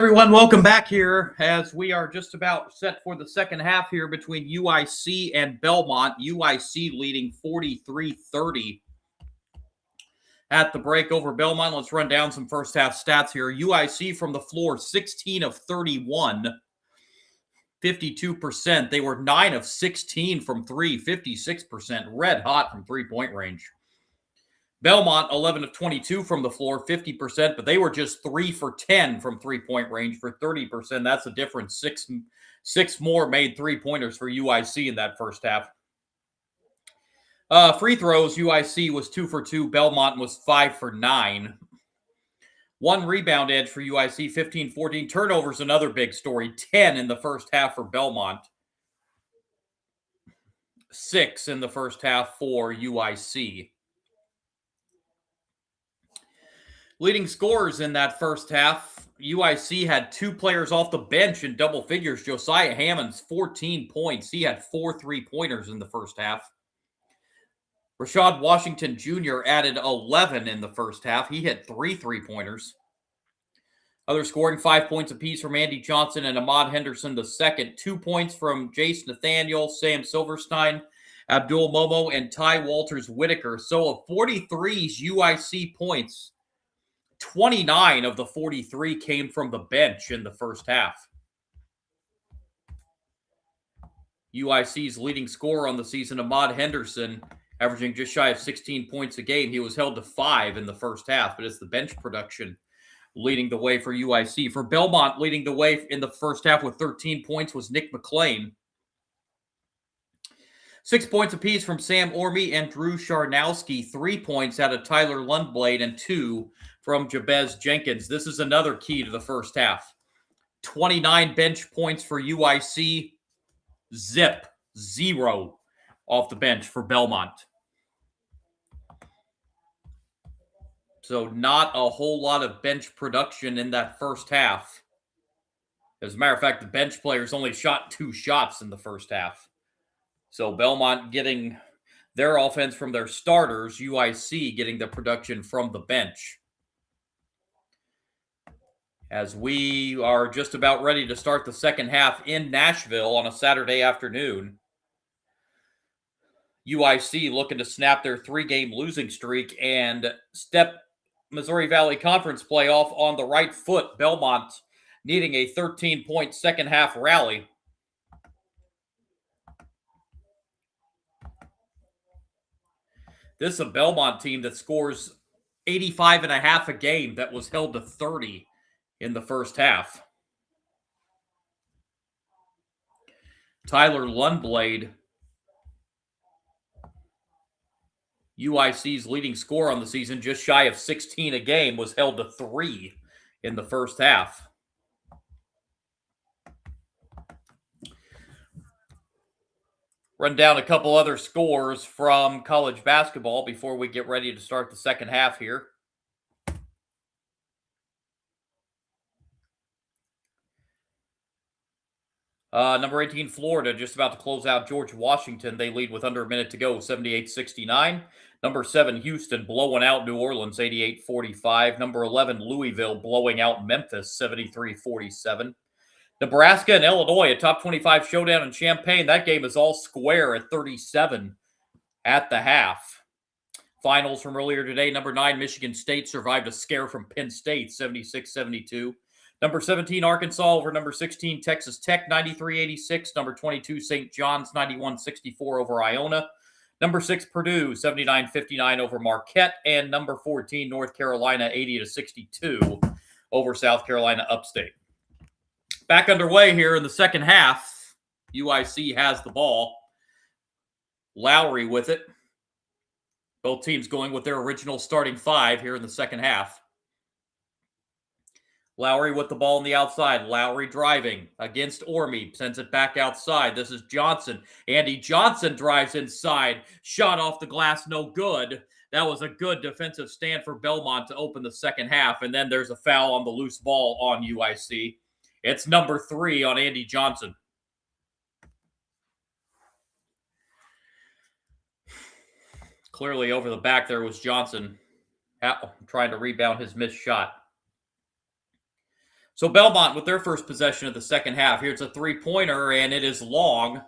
Everyone, welcome back here as we are just about set for the second half here between UIC and Belmont. UIC leading 43-30 at the break over Belmont. Let's run down some first half stats here. UIC from the floor, 16 of 31, 52%. They were 9 of 16 from three, 56%. Red hot from three-point range. Belmont, 11 of 22 from the floor, 50%, but they were just 3 for 10 from three-point range for 30%. That's the difference. Six more made three-pointers for UIC in that first half. Free throws, UIC was 2 for 2. Belmont was 5 for 9. One rebound edge for UIC, 15-14. Turnovers, another big story. 10 in the first half for Belmont. 6 in the first half for UIC. Leading scorers in that first half, UIC had 2 players off the bench in double figures. Josiah Hammonds, 14 points. He had 4 3-pointers in the first half. Rashad Washington Jr. added 11 in the first half. He hit 3 3-pointers. Other scoring, 5 points apiece from Andy Johnson and Ahmad Henderson II. 2 points from Jace Nathaniel, Sam Silverstein, Abdul Momo, and Ty Walters Whitaker. So of 43's UIC points, 29 of the 43 came from the bench in the first half. UIC's leading scorer on the season, Ahmad Henderson, averaging just shy of 16 points a game. He was held to 5 in the first half, but it's the bench production leading the way for UIC. For Belmont, leading the way in the first half with 13 points was Nick McLean. 6 points apiece from Sam Orme and Drew Sharnowski. 3 points out of Tyler Lundblade and 2 from Jabez Jenkins. This is another key to the first half. 29 bench points for UIC. 0 off the bench for Belmont. So not a whole lot of bench production in that first half. As a matter of fact, the bench players only shot 2 shots in the first half. So Belmont getting their offense from their starters, UIC getting the production from the bench. As we are just about ready to start the second half in Nashville on a Saturday afternoon. UIC looking to snap their 3-game losing streak and step Missouri Valley Conference playoff on the right foot. Belmont needing a 13-point second half rally. This is a Belmont team that scores 85.5 a game that was held to 30 in the first half. Tyler Lundblade, UIC's leading scorer on the season, just shy of 16 a game, was held to 3 in the first half. Run down a couple other scores from college basketball before we get ready to start the second half here. Number 18, Florida, just about to close out George Washington. They lead with under a minute to go, 78-69. Number 7, Houston, blowing out New Orleans, 88-45. Number 11, Louisville, blowing out Memphis, 73-47. Nebraska and Illinois, a top 25 showdown in Champaign. That game is all square at 37 at the half. Finals from earlier today, number 9, Michigan State survived a scare from Penn State, 76-72. Number 17, Arkansas over number 16, Texas Tech, 93-86. Number 22, St. John's, 91-64 over Iona. Number 6, Purdue, 79-59 over Marquette. And number 14, North Carolina, 80-62 over South Carolina Upstate. Back underway here in the second half. UIC has the ball. Lowry with it. Both teams going with their original starting 5 here in the second half. Lowry with the ball on the outside. Lowry driving against Orme. Sends it back outside. This is Johnson. Andy Johnson drives inside. Shot off the glass, no good. That was a good defensive stand for Belmont to open the second half. And then there's a foul on the loose ball on UIC. It's number 3 on Andy Johnson. Clearly over the back there was Johnson trying to rebound his missed shot. So Belmont with their first possession of the second half. Here's a three-pointer, and it is long.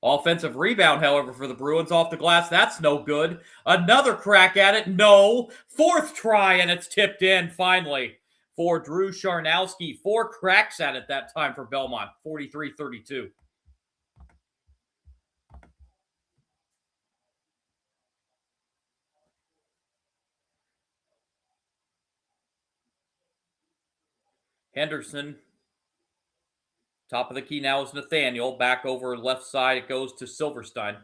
Offensive rebound, however, for the Bruins off the glass. That's no good. Another crack at it. No. Fourth try, and it's tipped in finally for Drew Charnowski. 4 cracks at it that time for Belmont. 43-32. Henderson. Top of the key now is Nathaniel. Back over left side, it goes to Silverstein.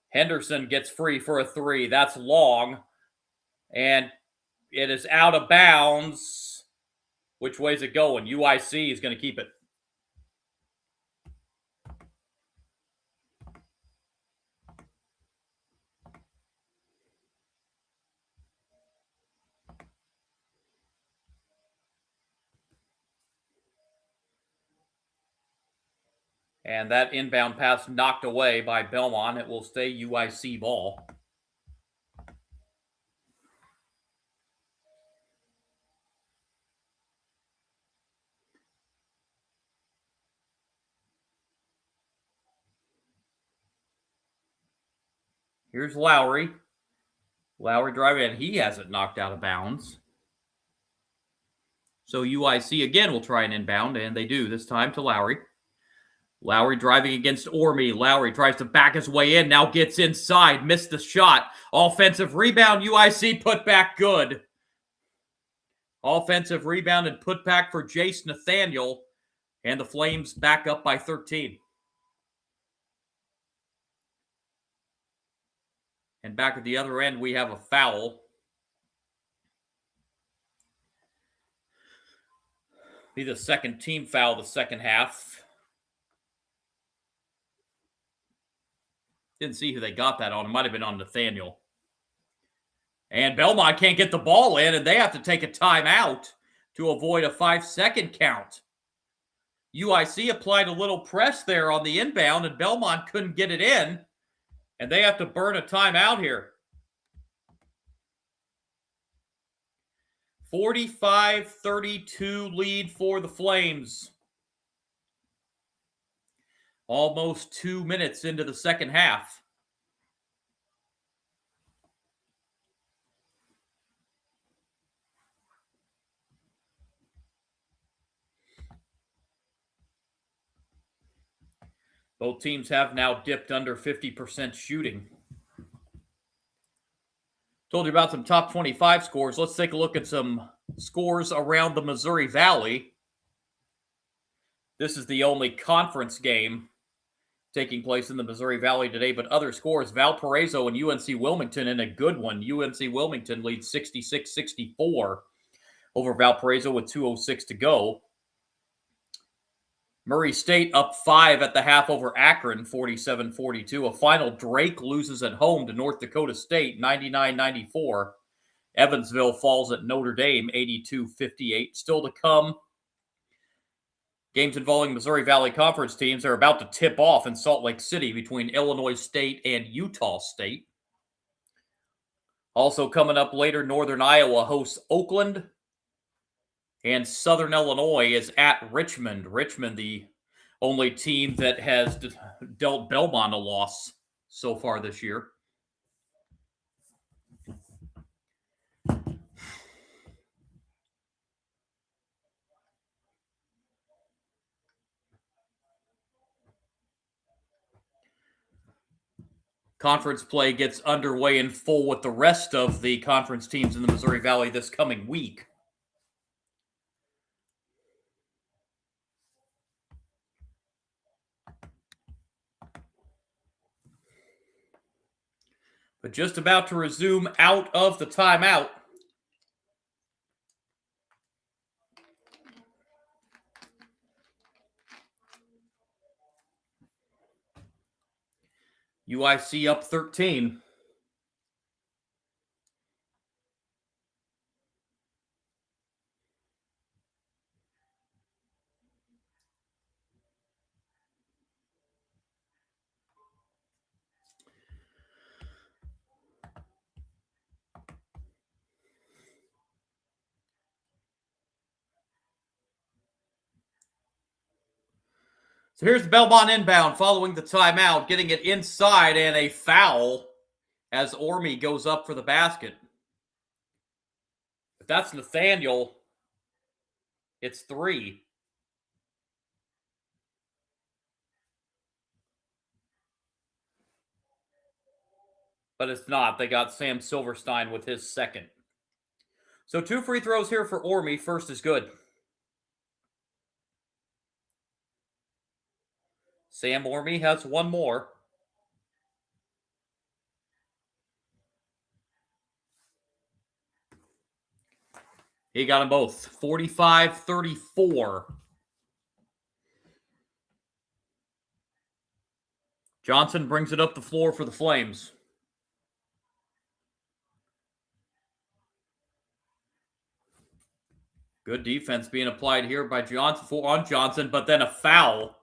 Henderson gets free for a 3. That's long. And it is out of bounds. Which way is it going? UIC is going to keep it. And that inbound pass knocked away by Belmont. It will stay UIC ball. Here's Lowry. Lowry driving, and he has it knocked out of bounds. So UIC again will try an inbound, and they do, this time to Lowry. Lowry driving against Orme. Lowry tries to back his way in, now gets inside, missed the shot. Offensive rebound, UIC put back good. Offensive rebound and put back for Jace Nathaniel, and the Flames back up by 13. And back at the other end, we have a foul. Be the second team foul the second half. Didn't see who they got that on. It might have been on Nathaniel. And Belmont can't get the ball in, and they have to take a timeout to avoid a 5-second count. UIC applied a little press there on the inbound, and Belmont couldn't get it in, and they have to burn a timeout here. 45-32 lead for the Flames. Almost 2 minutes into the second half. Both teams have now dipped under 50% shooting. Told you about some top 25 scores. Let's take a look at some scores around the Missouri Valley. This is the only conference game taking place in the Missouri Valley today, but other scores, Valparaiso and UNC Wilmington in a good one. UNC Wilmington leads 66-64 over Valparaiso with 2:06 to go. Murray State up 5 at the half over Akron, 47-42. A final, Drake loses at home to North Dakota State, 99-94. Evansville falls at Notre Dame, 82-58. Still to come, games involving Missouri Valley Conference teams are about to tip off in Salt Lake City between Illinois State and Utah State. Also coming up later, Northern Iowa hosts Oakland. And Southern Illinois is at Richmond. Richmond, the only team that has dealt Belmont a loss so far this year. Conference play gets underway in full with the rest of the conference teams in the Missouri Valley this coming week. But just about to resume out of the timeout. UIC up 13. So here's the Belmont inbound following the timeout, getting it inside, and a foul as Orme goes up for the basket. If that's Nathaniel, it's 3. But it's not. They got Sam Silverstein with his second. So 2 free throws here for Orme. First is good. Sam Orme has 1 more. He got them both. 45-34. Johnson brings it up the floor for the Flames. Good defense being applied here by Johnson, but then a foul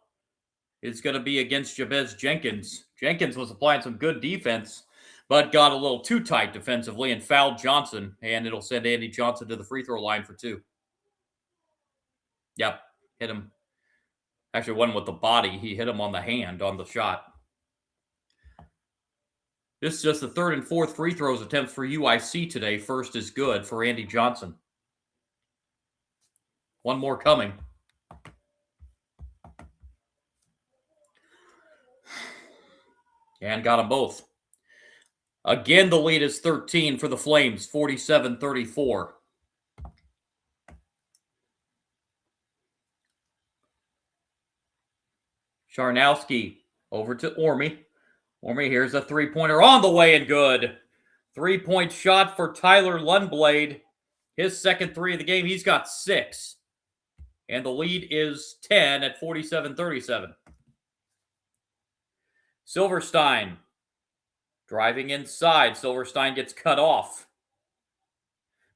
is going to be against Jabez Jenkins. Jenkins was applying some good defense, but got a little too tight defensively and fouled Johnson, and it'll send Andy Johnson to the free throw line for 2. Yep, hit him. Actually, wasn't with the body. He hit him on the hand on the shot. This is just the 3rd and 4th free throws attempts for UIC today. First is good for Andy Johnson. 1 more coming. And got them both. Again, the lead is 13 for the Flames, 47-34. Charnowski over to Orme. Orme, here's a 3-pointer on the way and good. 3-point shot for Tyler Lundblade. His second 3 of the game. He's got 6. And the lead is 10 at 47-37. Silverstein driving inside. Silverstein gets cut off.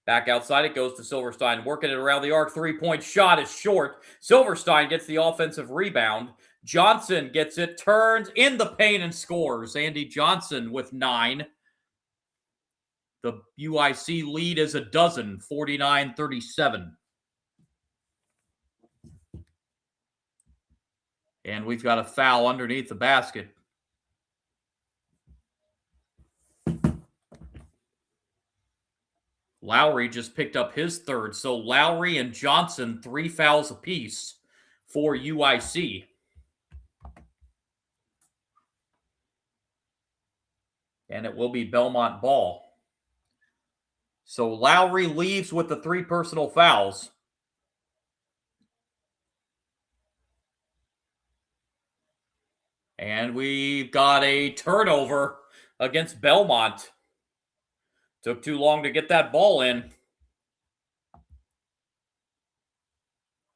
Back outside it goes to Silverstein. Working it around the arc. 3-point shot is short. Silverstein gets the offensive rebound. Johnson gets it, turns in the paint and scores. Andy Johnson with 9. The UIC lead is a dozen, 49-37. And we've got a foul underneath the basket. Lowry just picked up his 3rd. So Lowry and Johnson, 3 fouls apiece for UIC. And it will be Belmont ball. So Lowry leaves with the 3 personal fouls. And we've got a turnover against Belmont. Took too long to get that ball in.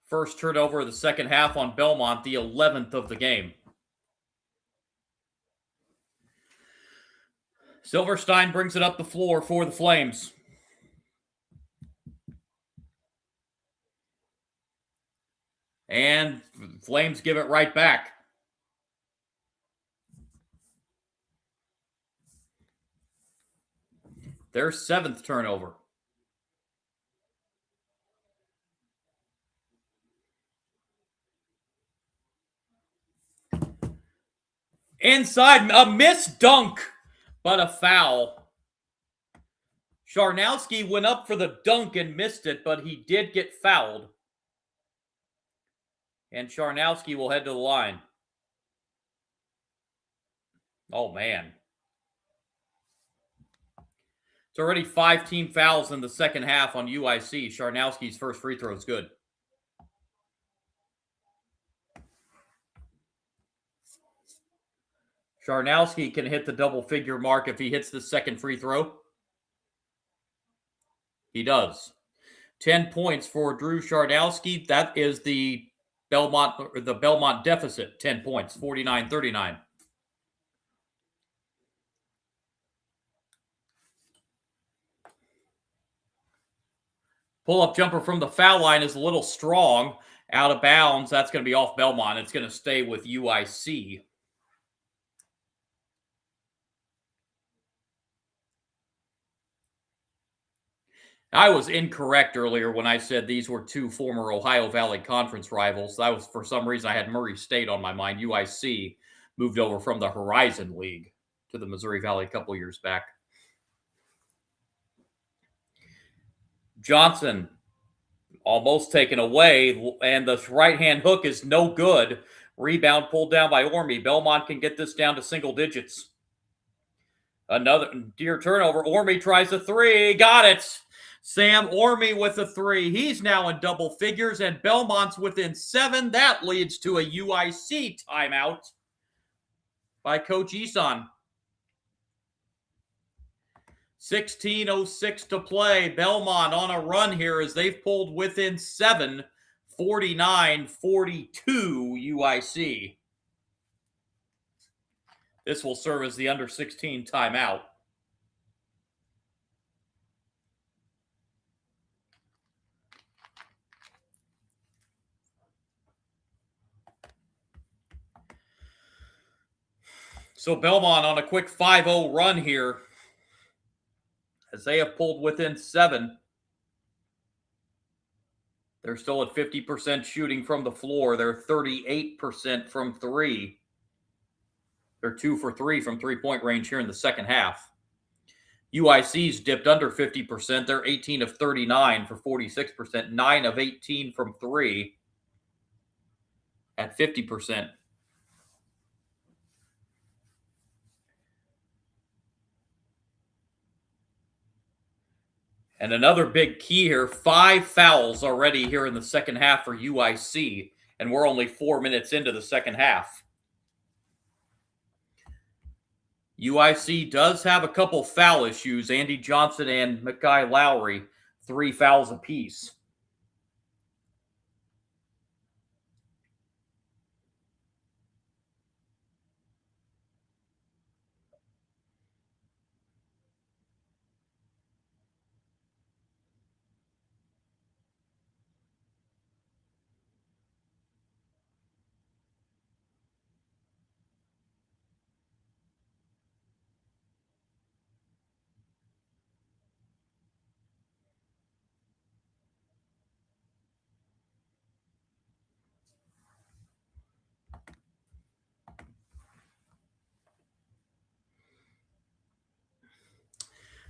First turnover of the second half on Belmont, the 11th of the game. Silverstein brings it up the floor for the Flames. And Flames give it right back. Their 7th turnover. Inside, a missed dunk, but a foul. Charnowski went up for the dunk and missed it, but he did get fouled. And Charnowski will head to the line. Oh, man. It's already 5 team fouls in the second half on UIC. Charnowski's first free throw is good. Charnowski can hit the double-figure mark if he hits the second free throw. He does. 10 points for Drew Charnowski. That is the Belmont deficit. 10 points, 49-39. Pull-up jumper from the foul line is a little strong. Out of bounds. That's going to be off Belmont. It's going to stay with UIC. I was incorrect earlier when I said these were two former Ohio Valley Conference rivals. That was, for some reason, I had Murray State on my mind. UIC moved over from the Horizon League to the Missouri Valley a couple years back. Johnson almost taken away, and the right-hand hook is no good. Rebound pulled down by Orme. Belmont can get this down to single digits. Another dear turnover. Orme tries a three. Got it. Sam Orme with a three. He's now in double figures, and Belmont's within 7. That leads to a UIC timeout by Coach Eson. 16:06 to play. Belmont on a run here as they've pulled within 7, 49-42 UIC. This will serve as the under 16 timeout. So Belmont on a quick 5-0 run here as they have pulled within 7. They're still at 50% shooting from the floor. They're 38% from 3. They're 2 for 3 from three-point range here in the second half. UIC's dipped under 50%. They're 18 of 39 for 46%. 9 of 18 from 3 at 50%. And another big key here, 5 fouls already here in the second half for UIC, and we're only 4 minutes into the second half. UIC does have a couple foul issues. Andy Johnson and Mackay Lowry, 3 fouls apiece.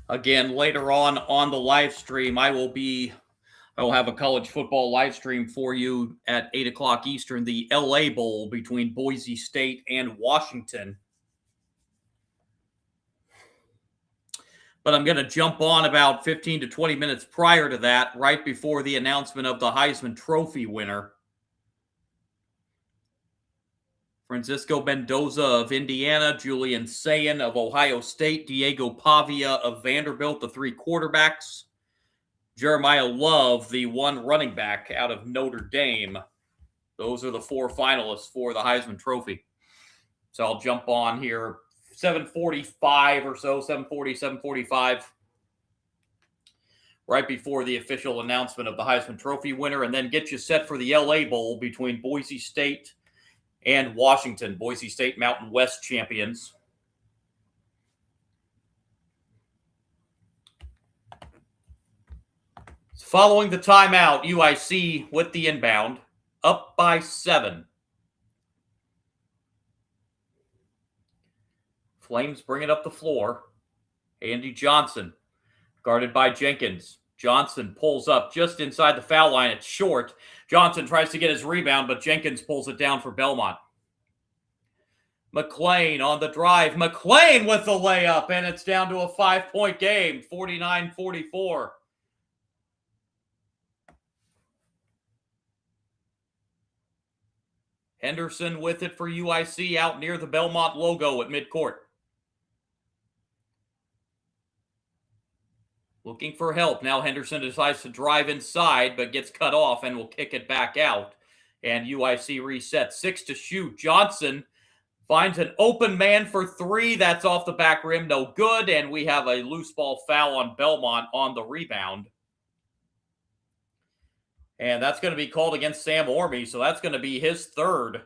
Again, later on the live stream, I will have a college football live stream for you at 8 o'clock Eastern, the LA Bowl between Boise State and Washington. But I'm going to jump on about 15 to 20 minutes prior to that, right before the announcement of the Heisman Trophy winner. Francisco Mendoza of Indiana, Julian Sayin of Ohio State, Diego Pavia of Vanderbilt, the 3 quarterbacks, Jeremiah Love, the 1 running back out of Notre Dame. Those are the 4 finalists for the Heisman Trophy. So I'll jump on here 7:45 or so, 7:40, 7:45, right before the official announcement of the Heisman Trophy winner, and then get you set for the LA Bowl between Boise State and Washington. Boise State Mountain West champions. Following the timeout, UIC with the inbound, up by 7. Flames bring it up the floor. Andy Johnson, guarded by Jenkins. Johnson pulls up just inside the foul line. It's short. Johnson tries to get his rebound, but Jenkins pulls it down for Belmont. McLean on the drive. McLean with the layup, and it's down to a 5-point game, 49-44. Henderson with it for UIC out near the Belmont logo at midcourt. Looking for help. Now Henderson decides to drive inside, but gets cut off and will kick it back out. And UIC resets. 6 to shoot. Johnson finds an open man for 3. That's off the back rim. No good. And we have a loose ball foul on Belmont on the rebound. And that's going to be called against Sam Orme. So that's going to be his 3rd.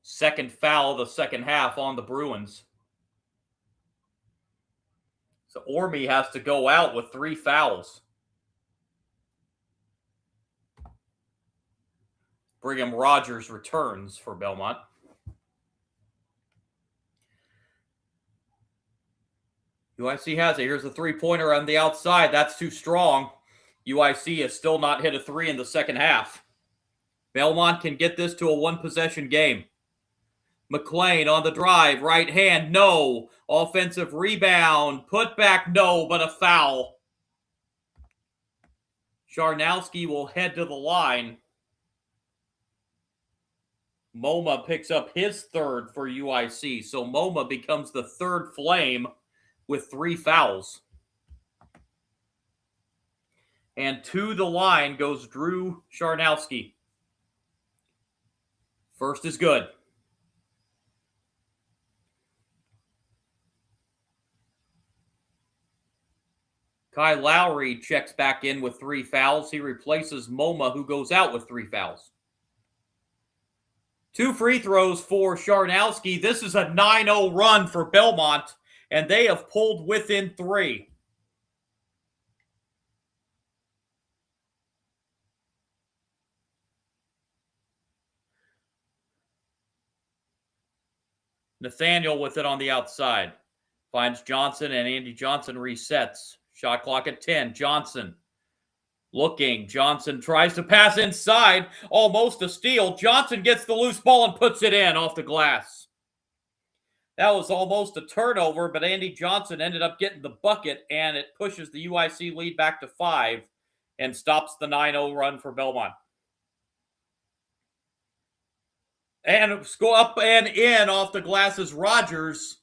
Second foul of the second half on the Bruins. So Orme has to go out with 3 fouls. Brigham Rogers returns for Belmont. UIC has it. Here's a three-pointer on the outside. That's too strong. UIC has still not hit a 3 in the second half. Belmont can get this to a one-possession game. McLean on the drive, right hand, no. Offensive rebound, put back, no, but a foul. Charnowski will head to the line. MoMA picks up his third for UIC, so MoMA becomes the third Flame with 3 fouls. And to the line goes Drew Charnowski. First is good. Kyle Lowry checks back in with 3 fouls. He replaces MoMA, who goes out with 3 fouls. 2 free throws for Charnowski. This is a 9-0 run for Belmont, and they have pulled within 3. Nathaniel with it on the outside. Finds Johnson, and Andy Johnson resets. Shot clock at 10. Johnson looking. Johnson tries to pass inside. Almost a steal. Johnson gets the loose ball and puts it in off the glass. That was almost a turnover, but Andy Johnson ended up getting the bucket, and it pushes the UIC lead back to 5 and stops the 9-0 run for Belmont. And go up and in off the glass is Rogers.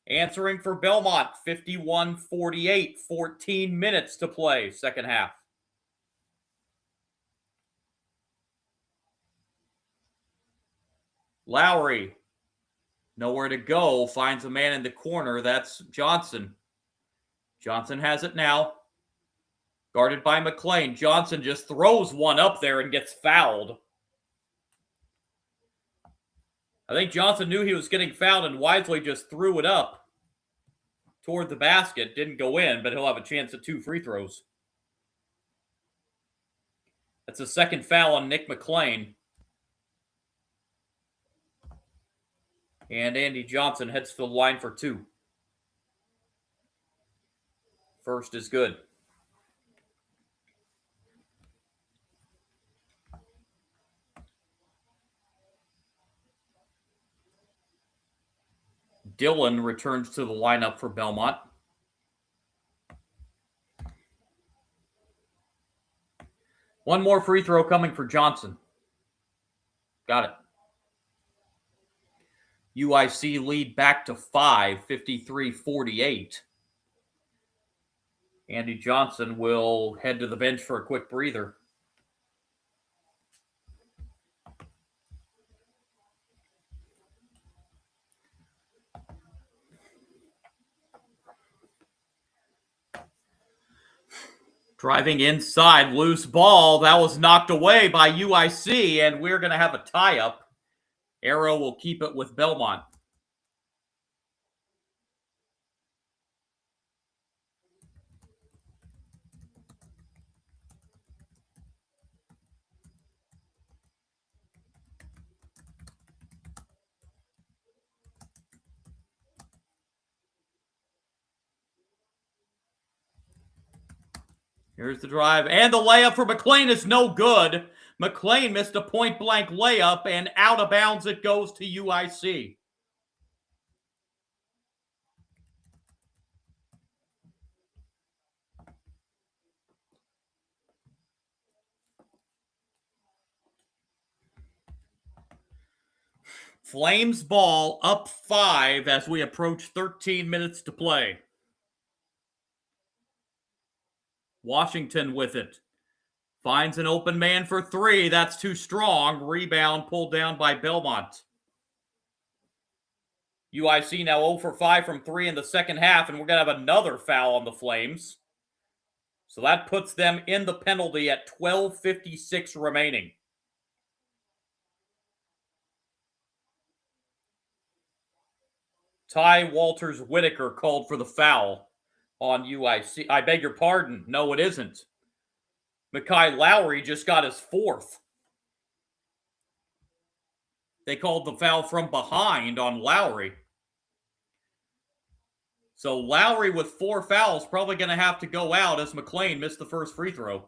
Answering for Belmont, 51-48, 14 minutes to play, second half. Lowry, nowhere to go, finds a man in the corner. That's Johnson. Johnson has it now. Guarded by McLean. Johnson just throws one up there and gets fouled. I think Johnson knew he was getting fouled and wisely just threw it up toward the basket. Didn't go in, but he'll have a chance at 2 free throws. That's a second foul on Nick McLean. And Andy Johnson heads to the line for 2. First is good. Dillon returns to the lineup for Belmont. One more free throw coming for Johnson. Got it. UIC lead back to 5, 53-48. Andy Johnson will head to the bench for a quick breather. Driving inside, loose ball. That was knocked away by UIC, and we're going to have a tie-up. Arrow will keep it with Belmont. Here's the drive, and the layup for McLean is no good. McLean missed a point-blank layup, and out of bounds it goes to UIC. Flames ball up 5 as we approach 13 minutes to play. Washington with it. Finds an open man for 3. That's too strong. Rebound pulled down by Belmont. UIC now 0 for 5 from 3 in the second half, and we're going to have another foul on the Flames. So that puts them in the penalty at 12:56 remaining. Ty Walters-Whitaker called for the foul. on UIC. I beg your pardon. No, it isn't. Mekhi Lowry just got his 4th. They called the foul from behind on Lowry. So Lowry with 4 fouls probably going to have to go out as McLean missed the first free throw.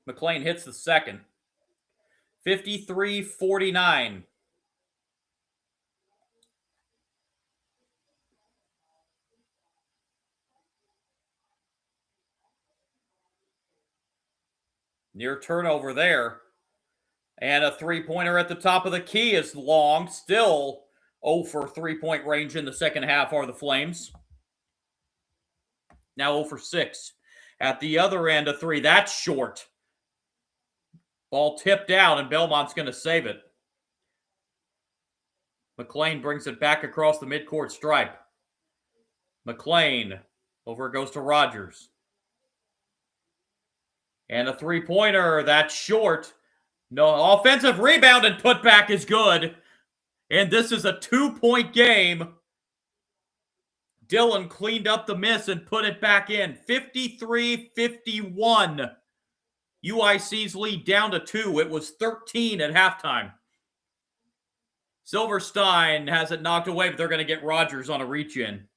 McLean hits the second. 53-49. Near turnover there. And a three-pointer at the top of the key is long. Still 0 for three-point range in the second half are the Flames. Now 0 for 6. At the other end, a 3. That's short. Ball tipped out, and Belmont's going to save it. McLean brings it back across the midcourt stripe. McLean. Over it goes to Rogers. And a three-pointer. That's short. No, offensive rebound and putback is good. And this is a 2-point game. Dillon cleaned up the miss and put it back in. 53-51. UIC's lead down to 2. It was 13 at halftime. Silverstein has it knocked away, but they're going to get Rogers on a reach-in.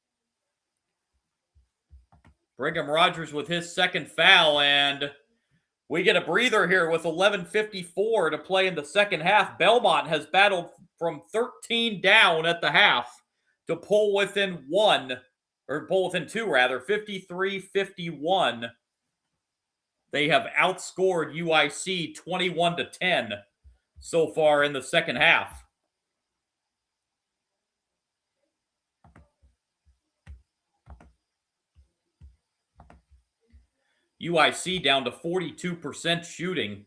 Brigham Rogers with his second foul, and we get a breather here with 11:54 to play in the second half. Belmont has battled from 13 down at the half to pull within 2, 53-51. They have outscored UIC 21-10 so far in the second half. UIC down to 42% shooting.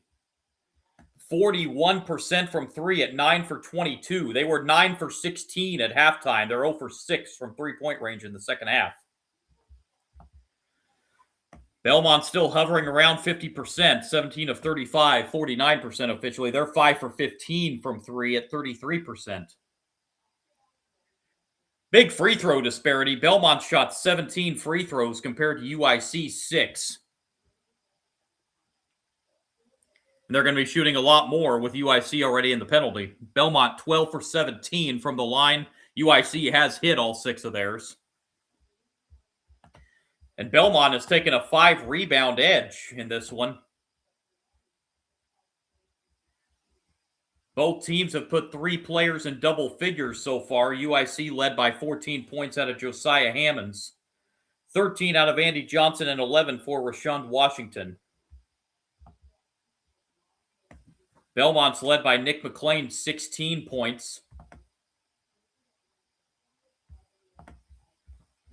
41% from 3 at 9 for 22. They were 9 for 16 at halftime. They're 0 for 6 from three-point range in the second half. Belmont still hovering around 50%, 17 of 35, 49% officially. They're 5 for 15 from 3 at 33%. Big free throw disparity. Belmont shot 17 free throws compared to UIC 6. And they're going to be shooting a lot more with UIC already in the penalty. Belmont 12 for 17 from the line. UIC has hit all 6 of theirs. And Belmont has taken a 5-rebound edge in this one. Both teams have put 3 players in double figures so far. UIC led by 14 points out of Josiah Hammonds, 13 out of Andy Johnson, and 11 for Rashund Washington. Belmont's led by Nick McLean, 16 points.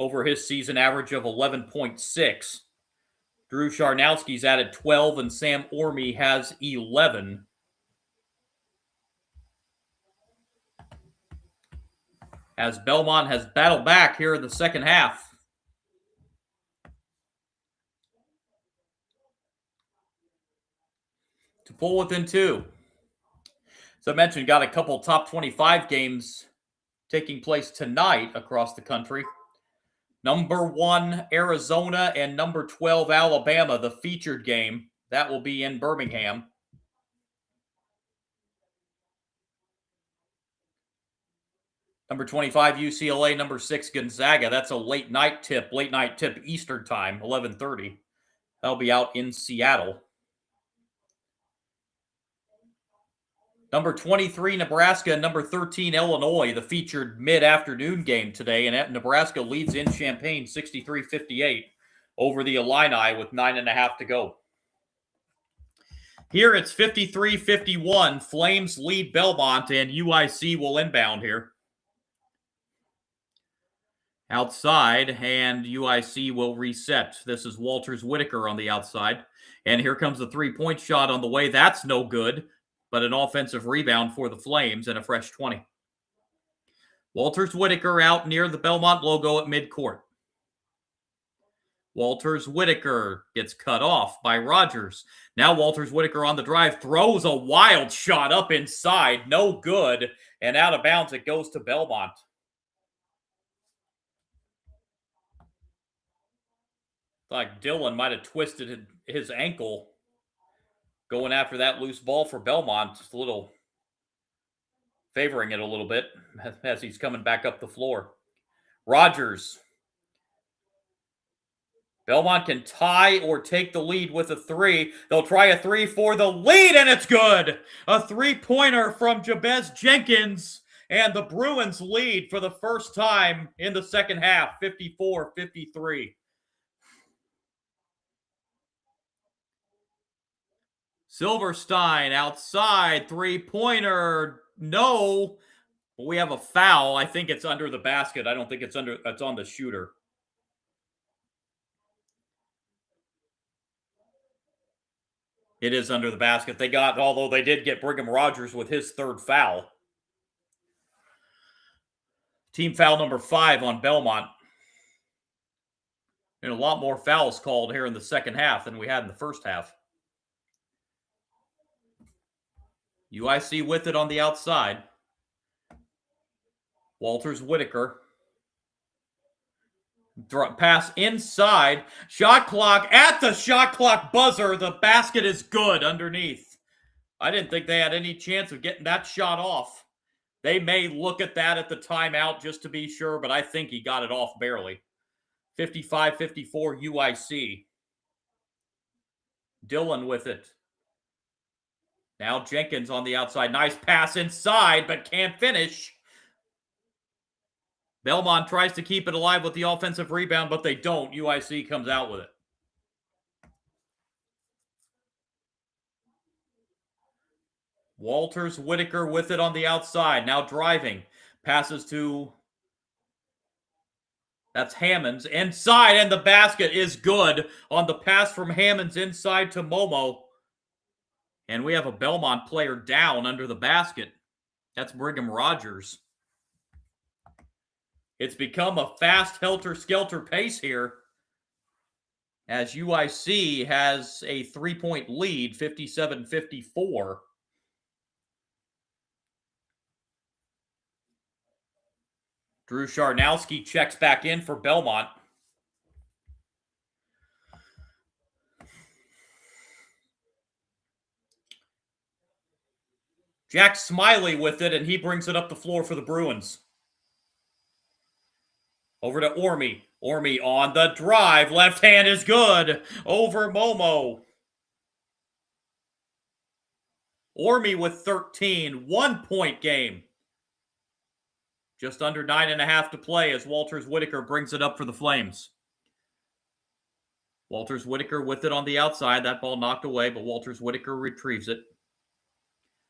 Over his season average of 11.6. Drew Charnowski's added 12, and Sam Orme has 11. As Belmont has battled back here in the second half. To pull within 2. As I mentioned, got a couple top 25 games taking place tonight across the country. Number 1, Arizona, and number 12, Alabama, the featured game. That will be in Birmingham. Number 25, UCLA. Number 6, Gonzaga. That's a late night tip Eastern time, 11:30. That'll be out in Seattle. Number 23, Nebraska, and number 13, Illinois, the featured mid-afternoon game today. And Nebraska leads in Champaign 63-58 over the Illini with 9.5 to go. Here it's 53-51. Flames lead Belmont, and UIC will inbound here. Outside, and UIC will reset. This is Walters Whitaker on the outside. And here comes the three-point shot on the way. That's no good, but an offensive rebound for the Flames and a fresh 20. Walters Whitaker out near the Belmont logo at midcourt. Walters Whitaker gets cut off by Rogers. Now Walters Whitaker on the drive throws a wild shot up inside. No good. And out of bounds it goes to Belmont. Like Dillon might have twisted his ankle going after that loose ball for Belmont. Just a little favoring it a little bit as he's coming back up the floor. Rogers. Belmont can tie or take the lead with a three. They'll try a three for the lead, and it's good. A three-pointer from Jabez Jenkins, and the Bruins lead for the first time in the second half, 54-53. Silverstein outside, three-pointer, no. We have a foul. I think it's under the basket. I don't think it's on the shooter. It is under the basket. Although they did get Brigham Rogers with his third foul. Team foul number 5 on Belmont. And a lot more fouls called here in the second half than we had in the first half. UIC with it on the outside. Walters Whitaker. Pass inside. Shot clock at the shot clock buzzer. The basket is good underneath. I didn't think they had any chance of getting that shot off. They may look at that at the timeout just to be sure, but I think he got it off barely. 55-54 UIC. Dillon with it. Now Jenkins on the outside. Nice pass inside, but can't finish. Belmont tries to keep it alive with the offensive rebound, but they don't. UIC comes out with it. Walters Whitaker with it on the outside. Now driving. Passes to... That's Hammonds. Inside, and the basket is good on the pass from Hammonds inside to Momo. And we have a Belmont player down under the basket. That's Brigham Rogers. It's become a fast helter-skelter pace here as UIC has a 3-point lead, 57-54. Drew Sharnowski checks back in for Belmont. Jack Smiley with it, and he brings it up the floor for the Bruins. Over to Orme. Orme on the drive. Left hand is good. Over Momo. Orme with 13. 1-point game. Just under 9.5 to play as Walters Whitaker brings it up for the Flames. Walters Whitaker with it on the outside. That ball knocked away, but Walters Whitaker retrieves it.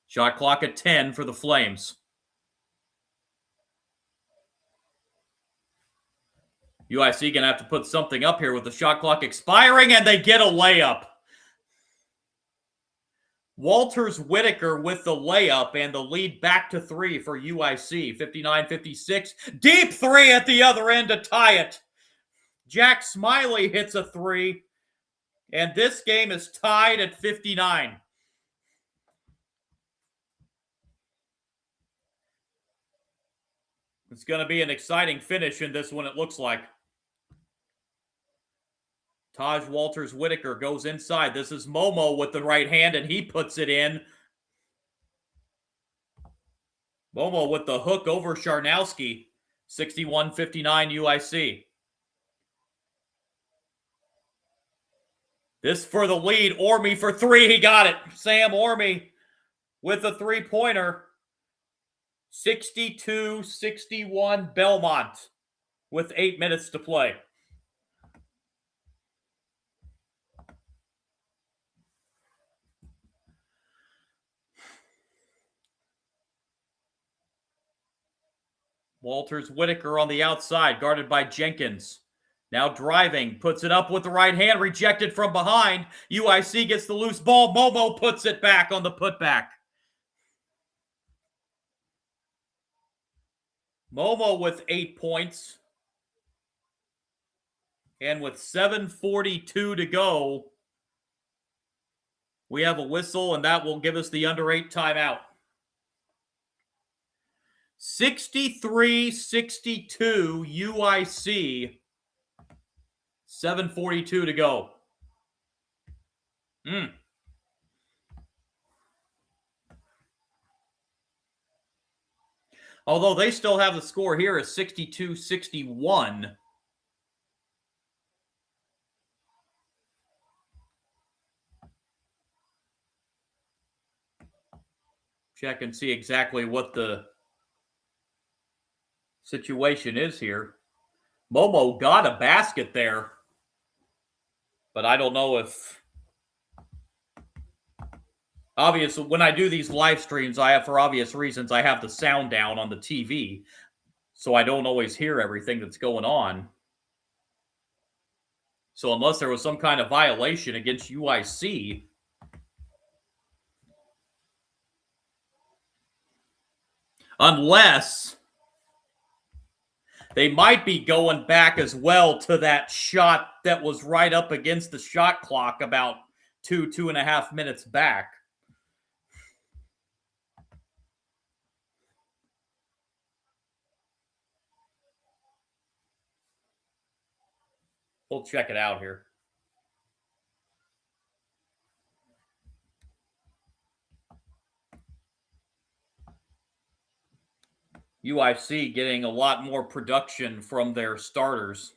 Shot clock at 10 for the Flames. UIC going to have to put something up here with the shot clock expiring, and they get a layup. Walters Whitaker with the layup, and the lead back to 3 for UIC. 59-56. Deep 3 at the other end to tie it. Jack Smiley hits a 3, and this game is tied at 59. It's going to be an exciting finish in this one, it looks like. Taj Walters Whitaker goes inside. This is Momo with the right hand, and he puts it in. Momo with the hook over Sharnowski. 61-59 UIC. This for the lead. Orme for 3. He got it. Sam Orme with the three-pointer. 62-61 Belmont with 8 minutes to play. Walters Whitaker on the outside, guarded by Jenkins. Now driving, puts it up with the right hand, rejected from behind. UIC gets the loose ball. Momo puts it back on the putback. Momo with 8 points. And with 7:42 to go, we have a whistle, and that will give us the under 8 timeout. 63-62 UIC. 7:42 to go. Although they still have the score here as 62-61. Check and see exactly what the situation is here. Momo got a basket there, but I don't know if... Obviously, when I do these live streams, for obvious reasons, I have the sound down on the TV, so I don't always hear everything that's going on. So unless there was some kind of violation against UIC, unless they might be going back as well to that shot that was right up against the shot clock about 2.5 minutes back. We'll check it out here. UIC getting a lot more production from their starters.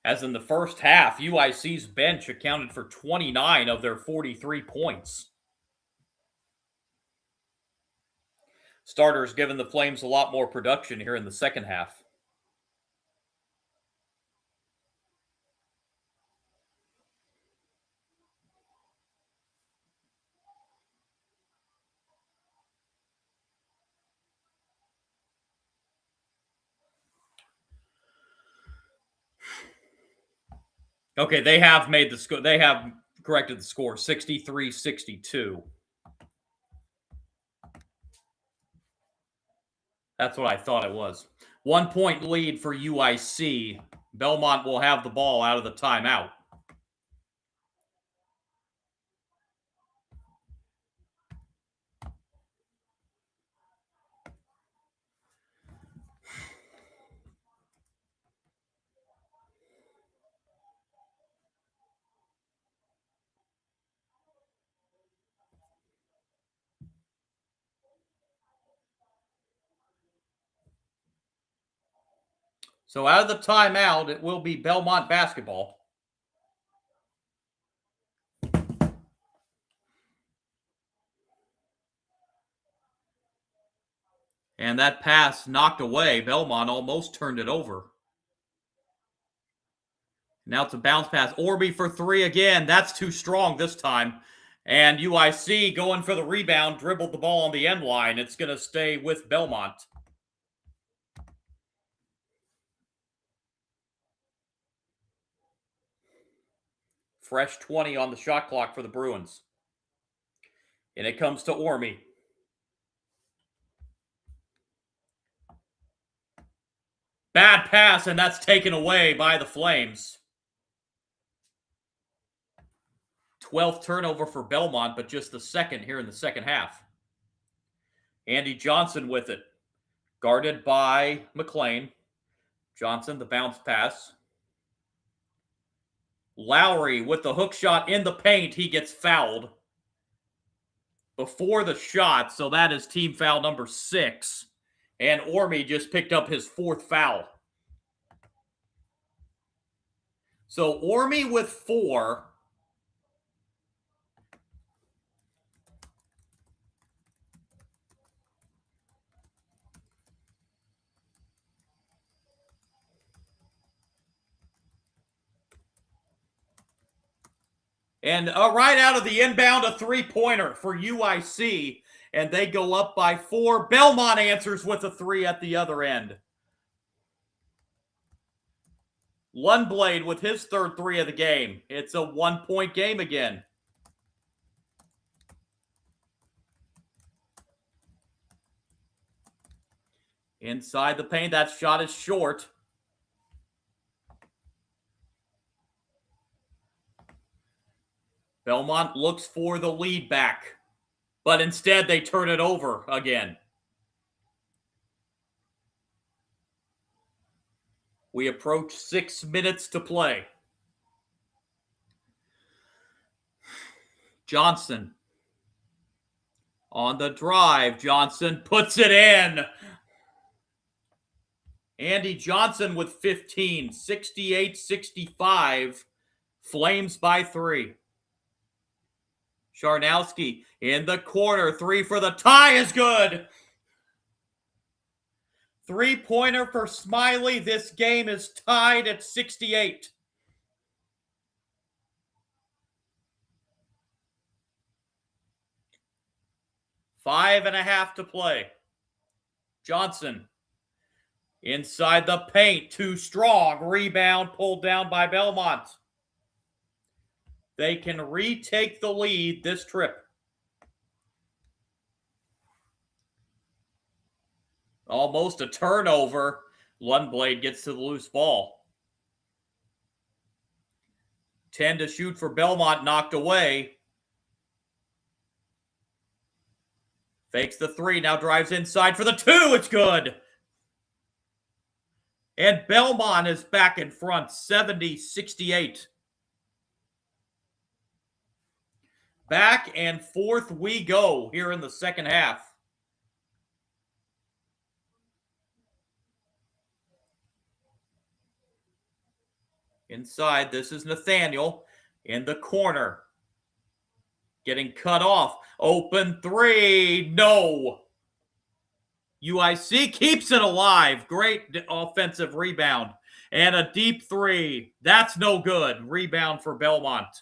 As in the first half, UIC's bench accounted for 29 of their 43 points. Starters giving the Flames a lot more production here in the second half. Okay, they have made the score. They have corrected the score, 63-62. That's what I thought it was. 1 point lead for UIC. Belmont will have the ball out of the timeout. So out of the timeout, it will be Belmont basketball. And that pass knocked away. Belmont almost turned it over. Now it's a bounce pass. Orby for three again. That's too strong this time. And UIC going for the rebound, dribbled the ball on the end line. It's going to stay with Belmont. Fresh 20 on the shot clock for the Bruins. And it comes to Ormy. Bad pass, and that's taken away by the Flames. 12th turnover for Belmont, but just the second here in the second half. Andy Johnson with it. Guarded by McLean. Johnson, the bounce pass. Lowry with the hook shot in the paint. He gets fouled before the shot, so that is team foul number 6. And Ormy just picked up his 4th foul. So Ormy with 4. And right out of the inbound, a three-pointer for UIC. And they go up by 4. Belmont answers with a 3 at the other end. Lundblade with his 3rd 3 of the game. It's a 1-point game again. Inside the paint, that shot is short. Belmont looks for the lead back, but instead they turn it over again. We approach 6 minutes to play. Johnson on the drive. Johnson puts it in. Andy Johnson with 15, 68-65. Flames by 3. Charnowski in the corner. 3 for the tie is good. 3-pointer for Smiley. This game is tied at 68. Five and a half to play. Johnson inside the paint. Too strong. Rebound pulled down by Belmont. They can retake the lead this trip. Almost a turnover. Lundblade gets to the loose ball. 10 to shoot for Belmont, knocked away. Fakes the 3, now drives inside for the 2. It's good. And Belmont is back in front, 70-68. Back and forth we go here in the second half. Inside, this is Nathaniel in the corner. Getting cut off. Open 3. No. UIC keeps it alive. Great offensive rebound. And a deep 3. That's no good. Rebound for Belmont.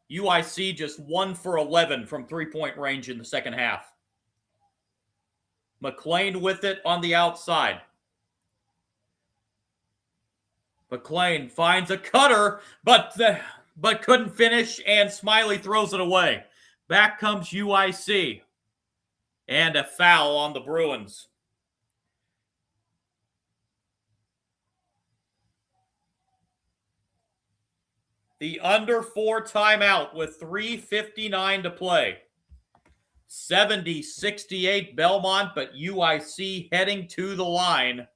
UIC just 1 for 11 from 3-point range in the second half. McLean with it on the outside. McLean finds a cutter, but couldn't finish, and Smiley throws it away. Back comes UIC. And a foul on the Bruins. The under 4 timeout with 3:59 to play. 70-68 Belmont, but UIC heading to the line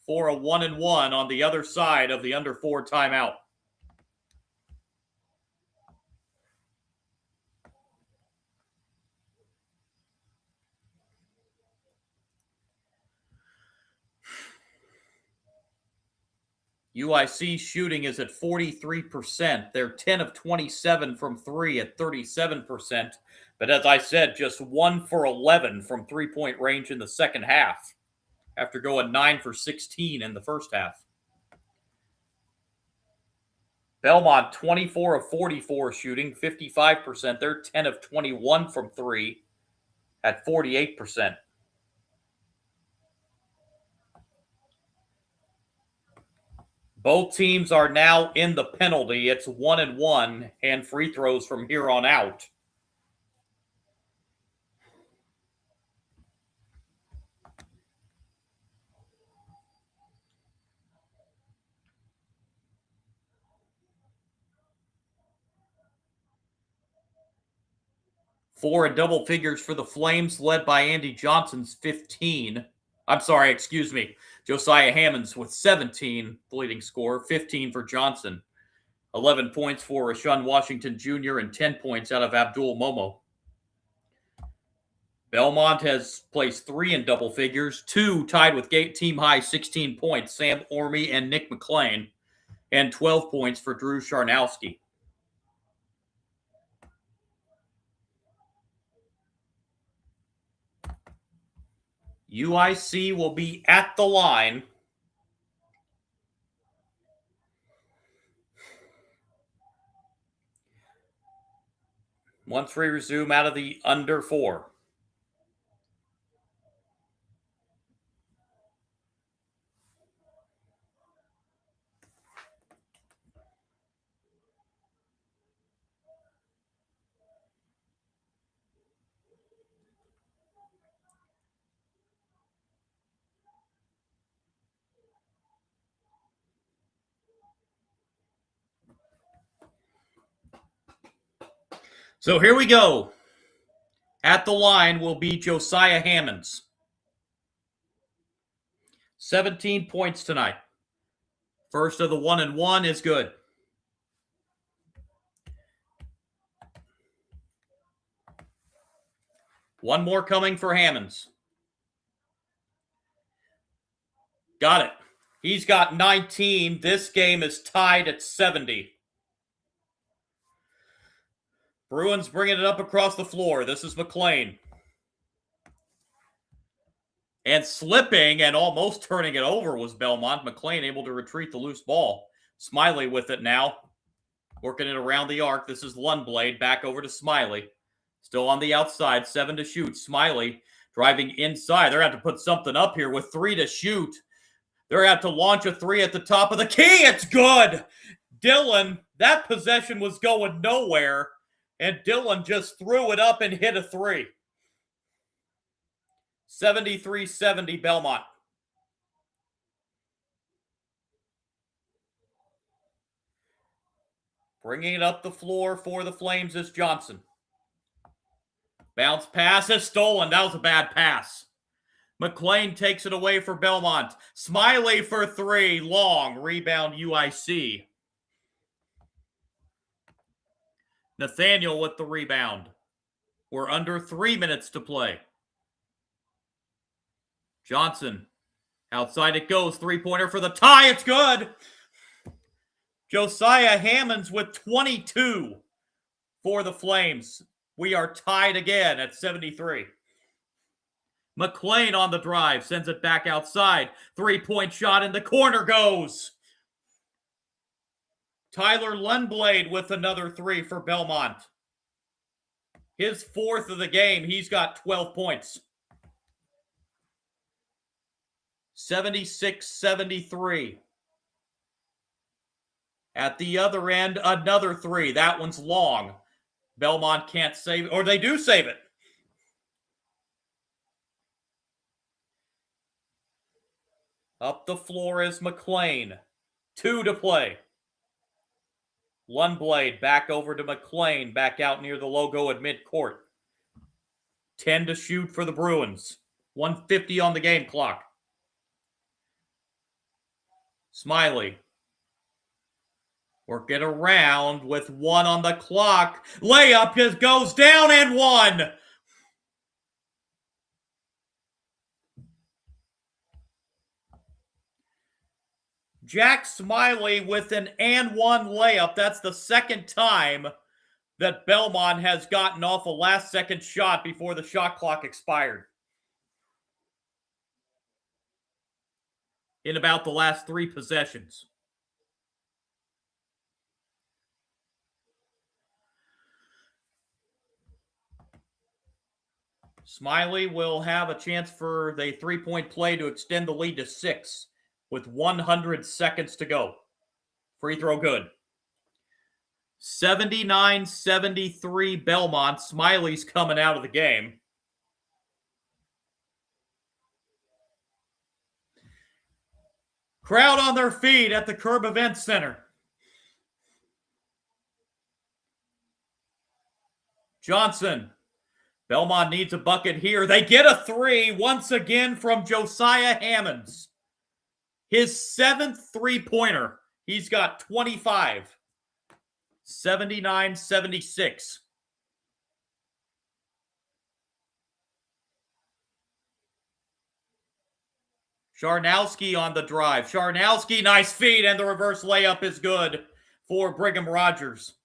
for a 1-1 on the other side of the under 4 timeout. UIC shooting is at 43%. They're 10 of 27 from 3 at 37%. But as I said, just 1 for 11 from 3-point range in the second half, after going 9 for 16 in the first half. Belmont, 24 of 44 shooting, 55%. They're 10 of 21 from 3 at 48%. Both teams are now in the penalty. It's 1-1 and free throws from here on out. Four in double figures for the Flames, led by Andy Johnson's 15. Josiah Hammonds with 17, the leading scorer, 15 for Johnson. 11 points for Rashawn Washington Jr. and 10 points out of Abdul Momo. Belmont has placed 3 in double figures, 2 tied with team high 16 points, Sam Orme and Nick McLean, and 12 points for Drew Charnowski. UIC will be at the line. Once we resume out of the under 4. So here we go. At the line will be Josiah Hammonds. 17 points tonight. First of the 1-1 is good. One more coming for Hammonds. Got it. He's got 19. This game is tied at 70. Bruins bringing it up across the floor. This is McLean. And slipping and almost turning it over was Belmont. McLean able to retreat the loose ball. Smiley with it now. Working it around the arc. This is Lundblad. Back over to Smiley. Still on the outside. 7 to shoot. Smiley driving inside. They're going to have to put something up here with 3 to shoot. They're going to have to launch a 3 at the top of the key. It's good. Dillon, that possession was going nowhere. And Dillon just threw it up and hit a 3. 73-70 Belmont. Bringing it up the floor for the Flames is Johnson. Bounce pass is stolen. That was a bad pass. McLean takes it away for Belmont. Smiley for 3. Long. Rebound UIC. Nathaniel with the rebound. We're under 3 minutes to play. Johnson. Outside it goes. 3-pointer for the tie. It's good. Josiah Hammonds with 22 for the Flames. We are tied again at 73. McLean on the drive. Sends it back outside. 3-point shot in the corner goes. Tyler Lundblad with another 3 for Belmont. His 4th of the game. He's got 12 points. 76-73. At the other end, another 3. That one's long. Belmont can't save it, or they do save it. Up the floor is McLean. 2 to play. Lundblad back over to McLean, back out near the logo at midcourt. 10 to shoot for the Bruins. 1:50 on the game clock. Smiley. Work it around with 1 on the clock. Layup just goes down and 1. Jack Smiley with an and 1 layup. That's the second time that Belmont has gotten off a last-second shot before the shot clock expired. In about the last 3 possessions. Smiley will have a chance for the 3-point play to extend the lead to 6 with 100 seconds to go. Free throw good. 79-73 Belmont. Smiley's coming out of the game. Crowd on their feet at the Curb Event Center. Johnson. Belmont needs a bucket here. They get a 3 once again from Josiah Hammonds. His 7th 3-pointer. He's got 25. 79-76. Charnowski on the drive. Charnowski, nice feed, and the reverse layup is good for Brigham Rogers.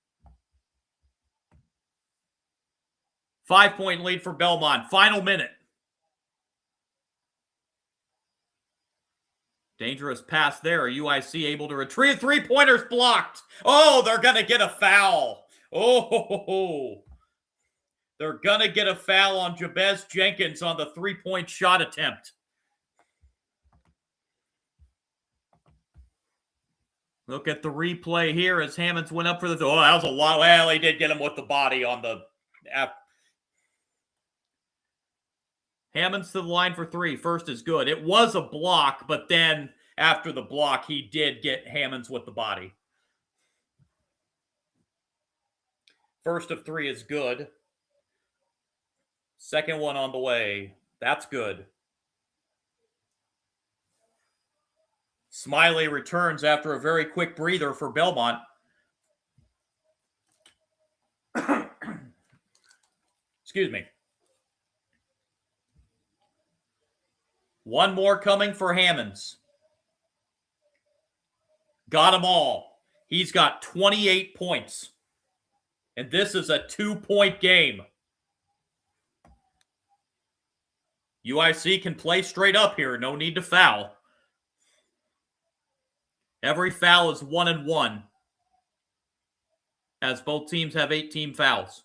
5-point lead for Belmont. Final minute. Dangerous pass there. UIC able to retrieve. 3-pointers blocked. Oh, they're going to get a foul. Oh, they're going to get a foul on Jabez Jenkins on the 3-point shot attempt. Look at the replay here as Hammonds went up for the... Oh, that was a lot. Well, he did get him with the body on the... Hammonds to the line for 3. First is good. It was a block, but then after the block, he did get Hammonds with the body. First of 3 is good. Second one on the way. That's good. Smiley returns after a very quick breather for Belmont. Excuse me. One more coming for Hammonds. Got them all. He's got 28 points. And this is a 2-point game. UIC can play straight up here. No need to foul. Every foul is 1-1. As both teams have 8 team fouls.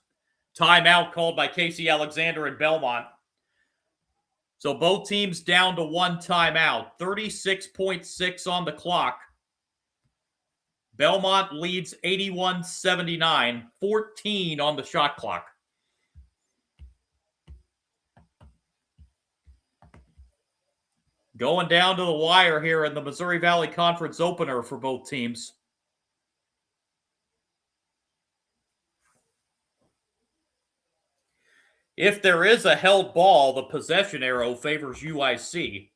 Timeout called by Casey Alexander and Belmont. So both teams down to 1 timeout. 36.6 on the clock. Belmont leads 81-79. 14 on the shot clock. Going down to the wire here in the Missouri Valley Conference opener for both teams. If there is a held ball, the possession arrow favors UIC.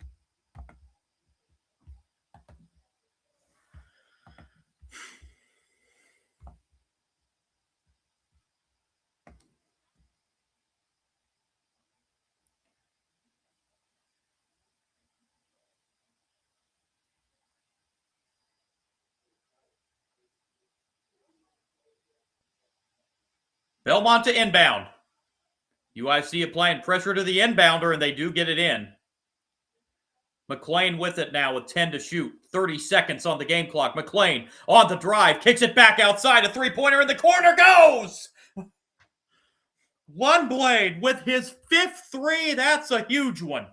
Belmont to inbound. UIC applying pressure to the inbounder, and they do get it in. McLean with it now with 10 to shoot. 30 seconds on the game clock. McLean on the drive. Kicks it back outside. A three-pointer in the corner goes! Lundblade with his 5th 3. That's a huge one.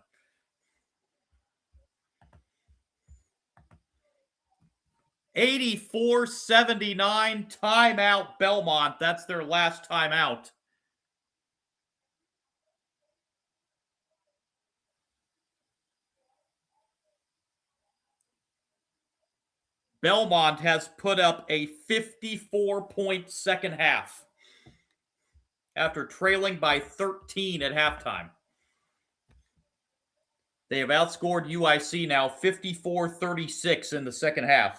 $84-79. Timeout Belmont. That's their last timeout. Belmont has put up a 54-point second half after trailing by 13 at halftime. They have outscored UIC now 54-36 in the second half.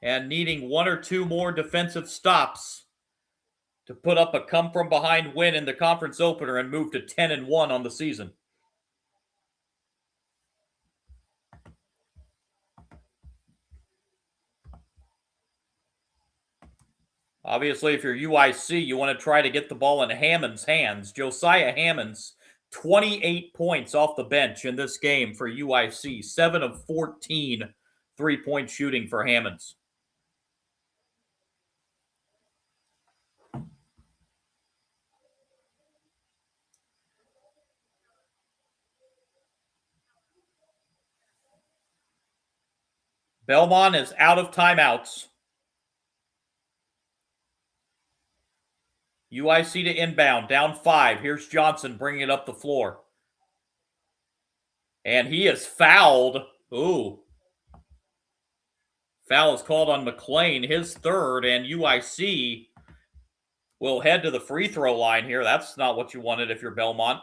And needing 1 or 2 more defensive stops to put up a come-from-behind win in the conference opener and move to 10-1 on the season. Obviously, if you're UIC, you want to try to get the ball in Hammond's hands. Josiah Hammonds, 28 points off the bench in this game for UIC. 7 of 14 three-point shooting for Hammonds. Belmont is out of timeouts. UIC to inbound, down 5. Here's Johnson bringing it up the floor. And he is fouled. Ooh. Foul is called on McLean, his 3rd, and UIC will head to the free throw line here. That's not what you wanted if you're Belmont.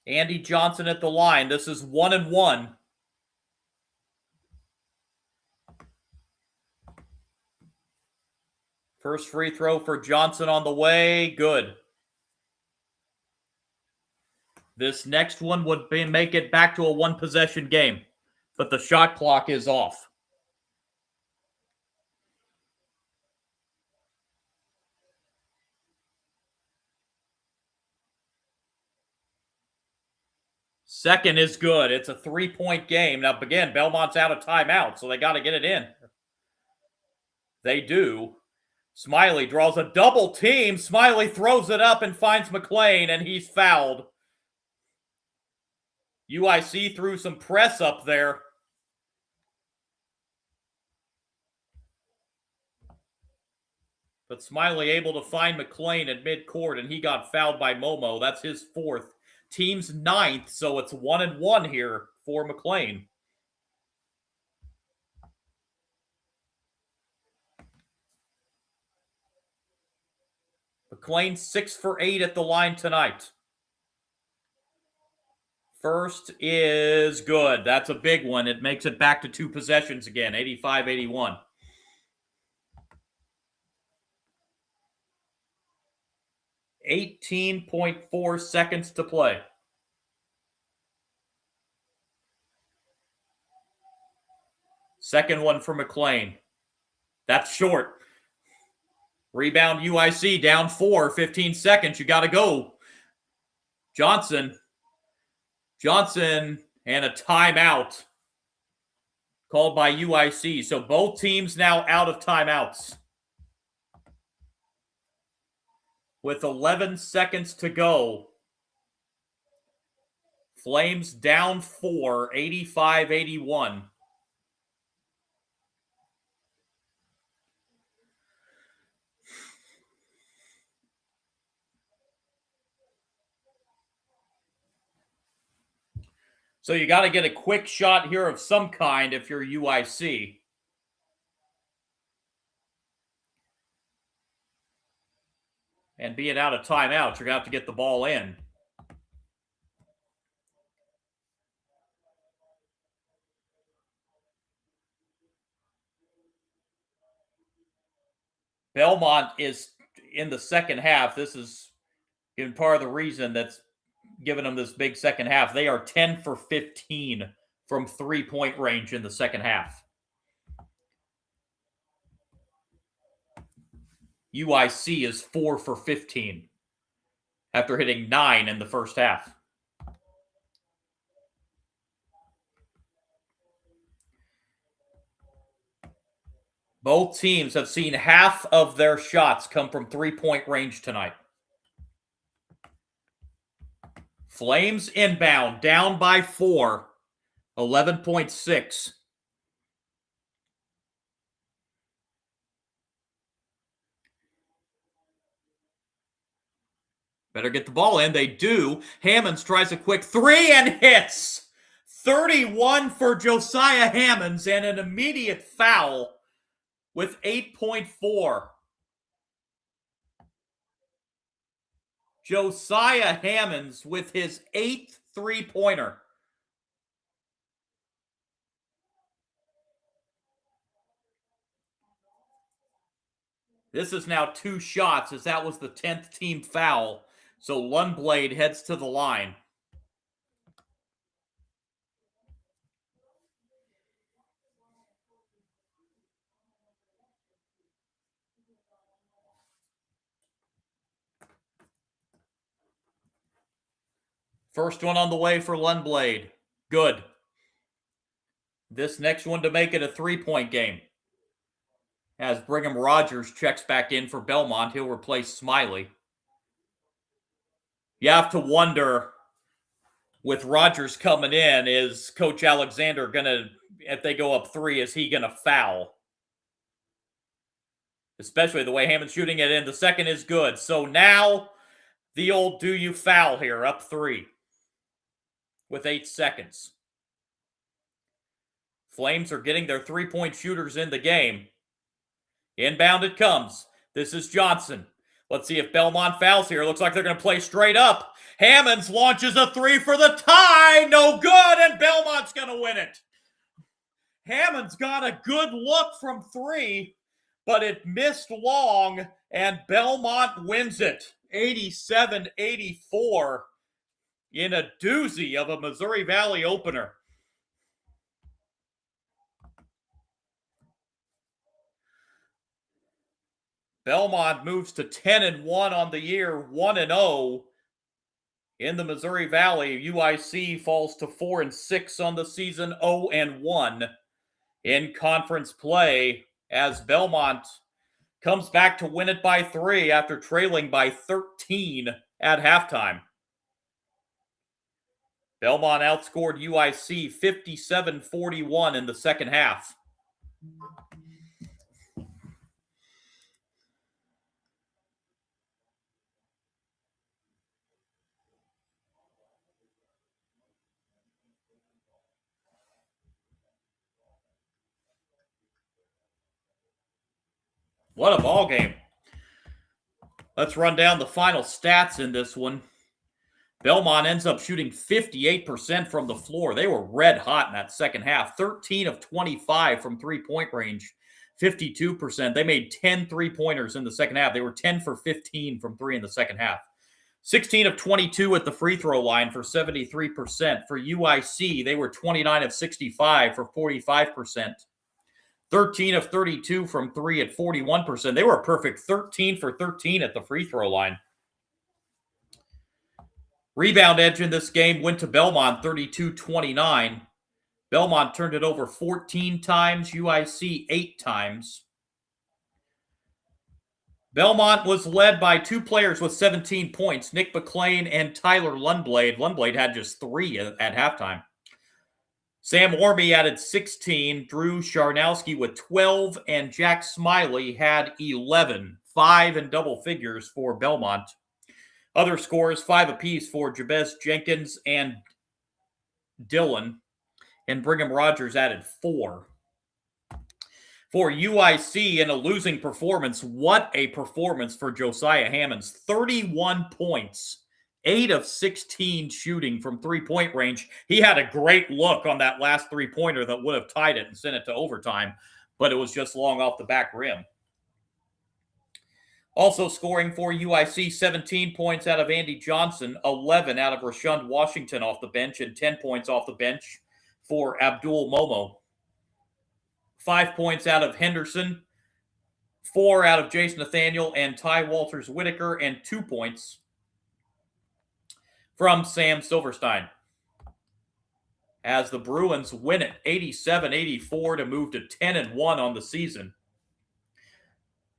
Andy Johnson at the line. This is 1-1. First free throw for Johnson on the way. Good. This next one would make it back to a 1-possession game, but the shot clock is off. Second is good. It's a 3-point game. Now, again, Belmont's out of timeout, so they got to get it in. They do. Smiley draws a double team. Smiley throws it up and finds McLean, and he's fouled. UIC threw some press up there. But Smiley able to find McLean at midcourt, and he got fouled by Momo. That's his 4th. Team's 9th, so it's 1-1 here for McLean. McLean 6 for 8 at the line tonight. First is good. That's a big one. It makes it back to 2 possessions again, 85-81. .4 seconds to play. Second one for McLean. That's short. Rebound UIC, down 4, 15 seconds. You got to go. Johnson, and a timeout called by UIC. So both teams now out of timeouts. With 11 seconds to go. Flames down 4, 85-81. So you got to get a quick shot here of some kind if you're UIC. And being out of timeout, you're going to have to get the ball in. Belmont is in the second half. This is in part of the reason that's given them this big second half. They are 10 for 15 from 3-point range in the second half. UIC is 4 for 15 after hitting 9 in the first half. Both teams have seen half of their shots come from 3-point range tonight. Flames inbound, down by 4, 11.6. Better get the ball in. They do. Hammonds tries a quick 3 and hits. 31 for Josiah Hammonds and an immediate foul with 8.4. Josiah Hammonds with his 8th three-pointer. This is now 2 shots, as that was the 10th team foul. So Lundblade heads to the line. First one on the way for Lundblade. Good. This next one to make it a 3-point game. As Brigham Rogers checks back in for Belmont, he'll replace Smiley. You have to wonder, with Rogers coming in, is Coach Alexander going to, if they go up 3, is he going to foul? Especially the way Hammond's shooting it in. The second is good. So now, the old do you foul here, up 3 with 8 seconds. Flames are getting their 3-point shooters in the game. Inbound it comes. This is Johnson. Let's see if Belmont fouls here. Looks like they're going to play straight up. Hammonds launches a 3 for the tie. No good, and Belmont's going to win it. Hammonds got a good look from 3, but it missed long, and Belmont wins it. 87-84 in a doozy of a Missouri Valley opener. Belmont moves to 10-1 on the year, 1-0 in the Missouri Valley. UIC falls to 4-6 on the season, 0-1 in conference play, as Belmont comes back to win it by 3 after trailing by 13 at halftime. Belmont outscored UIC 57-41 in the second half. What a ball game. Let's run down the final stats in this one. Belmont ends up shooting 58% from the floor. They were red hot in that second half. 13 of 25 from three-point range, 52%. They made 10 three-pointers in the second half. They were 10 for 15 from three in the second half. 16 of 22 at the free throw line for 73%. For UIC, they were 29 of 65 for 45%. 13 of 32 from three at 41%. They were a perfect 13 for 13 at the free throw line. Rebound edge in this game went to Belmont, 32-29. Belmont turned it over 14 times, UIC 8 times. Belmont was led by two players with 17 points, Nick McLean and Tyler Lundblade. Lundblade had just 3 at halftime. Sam Orme added 16, Drew Sharnowski with 12, and Jack Smiley had 11, 5 in double figures for Belmont. Other scores, 5 apiece for Jabez Jenkins and Dillon, and Brigham Rogers added 4. For UIC in a losing performance, what a performance for Josiah Hammonds. 31 points, 8 of 16 shooting from three-point range. He had a great look on that last three-pointer that would have tied it and sent it to overtime, but it was just long off the back rim. Also scoring for UIC, 17 points out of Andy Johnson, 11 out of Rashund Washington off the bench, and 10 points off the bench for Abdul Momo. 5 points out of Henderson, 4 out of Jason Nathaniel and Ty Walters Whitaker, and 2 points from Sam Silverstein. As the Bruins win it 87-84 to move to 10-1 on the season.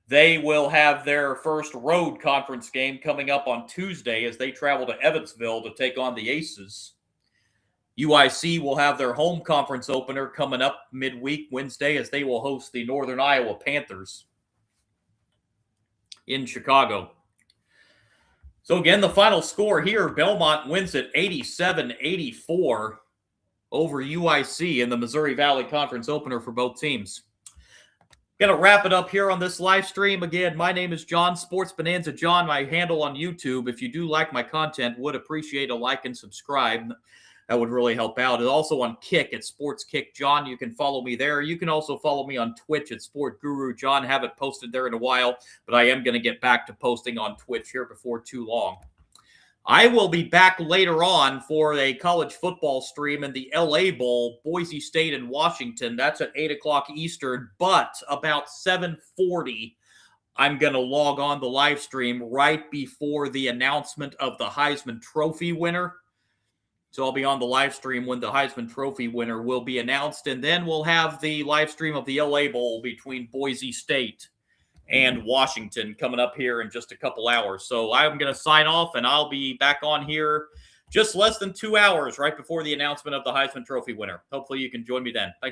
They will have their first road conference game coming up on Tuesday as they travel to Evansville to take on the Aces. UIC will have their home conference opener coming up midweek Wednesday as they will host the Northern Iowa Panthers in Chicago. So again, the final score here, Belmont wins it 87-84 over UIC in the Missouri Valley Conference opener for both teams. Going to wrap it up here on this live stream. Again, my name is John, Sports Bonanza John, my handle on YouTube. If you do like my content, would appreciate a like and subscribe. That would really help out. And also on Kick at Sports Kick John. You can follow me there. You can also follow me on Twitch at Sport Guru John. Haven't posted there in a while, but I am going to get back to posting on Twitch here before too long. I will be back later on for a college football stream in the LA Bowl, Boise State and Washington. That's at 8 o'clock Eastern, but about 7:40, I'm going to log on the live stream right before the announcement of the Heisman Trophy winner. So I'll be on the live stream when the Heisman Trophy winner will be announced, and then we'll have the live stream of the LA Bowl between Boise State and Washington coming up here in just a couple hours. So I'm going to sign off, and I'll be back on here just less than 2 hours right before the announcement of the Heisman Trophy winner. Hopefully you can join me then. Thanks.